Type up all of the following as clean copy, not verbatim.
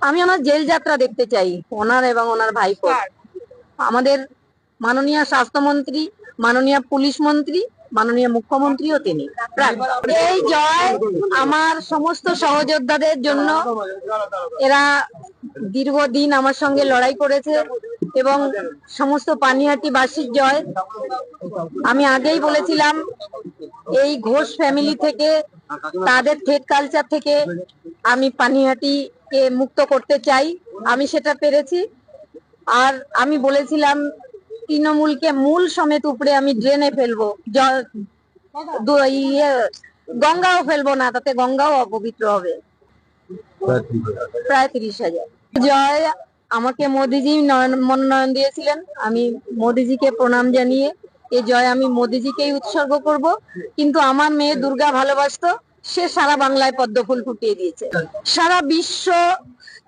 আমি আমার জেল যাত্রা দেখতে চাই ওনার এবং ওনার ভাইপো। আমাদের মাননীয় স্বাস্থ্যমন্ত্রী, মাননীয় পুলিশ মন্ত্রী, মাননীয় মুখ্যমন্ত্রীও তিনি। এই জয় আমার সমস্ত সহযোদ্ধাদের জন্য। এরা দীর্ঘদিন আমার সঙ্গে লড়াই করেছে এবং সমস্ত পানিহাটি বাসীর জয়। আমি আগেই বলেছিলাম এই ঘোষ ফ্যামিলি থেকে, তাদের থেট কালচার থেকে আমি পানিহাটিকে মুক্ত করতে চাই। আমি সেটা পেরেছি। আর আমি বলেছিলাম তৃণমূলকে মূল সমেত উপরে আমি ড্রেনে ফেলবো, গঙ্গাও ফেলবো না, তাতে গঙ্গাও অপবিত্র হবে। প্রায় 30,000। জয় আমাকে মোদিজি মনোনয়ন দিয়েছিলেন। আমি মোদিজিকে প্রণাম জানিয়ে এই জয় আমি মোদিজিকেই উৎসর্গ করব। কিন্তু আমার মেয়ে দুর্গা ভালোবাসতো, সে সারা বাংলায় পদ্মফুল ফুটিয়ে দিয়েছে। সারা বিশ্ব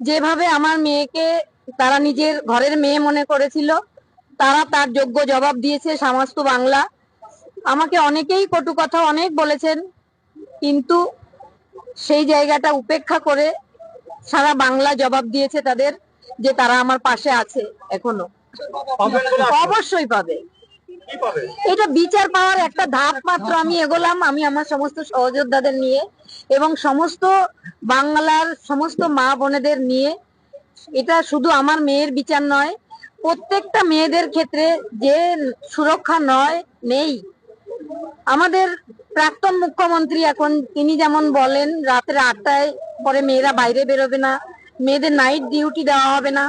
যেভাবে আমার মেয়েকে তারা নিজের ঘরের মেয়ে মনে করেছিল, তারা তার যোগ্য জবাব দিয়েছে। সমস্ত বাংলা আমাকে অনেকেই কটু কথা অনেক বলেছেন, কিন্তু সেই জায়গাটা উপেক্ষা করে সারা বাংলা জবাব দিয়েছে তাদের, যে তারা আমার পাশে আছে এখনো। অবশ্যই পাবে। এটা বিচার পাওয়ার একটা ধাপ মাত্র আমি এগোলাম, আমি আমার সমস্ত সহযোদ্ধাদের নিয়ে এবং সমস্ত বাংলার সমস্ত মা বোনেদের নিয়ে। এটা শুধু আমার মেয়ের বিচার নয়, প্রত্যেকটা মেয়েদের ক্ষেত্রে যে সুরক্ষা নেই। আমাদের প্রাক্তন মুখ্যমন্ত্রী এখন তিনি যেমন বলেন রাতের 8টায় পরে মেয়েরা বাইরে বেরোবে না, মেয়েদের নাইট ডিউটি দেওয়া হবে না,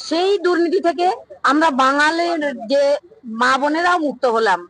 সেই দুর্নীতি থেকে আমরা বাঙালির যে মা বোনেরাও মুক্ত হলাম।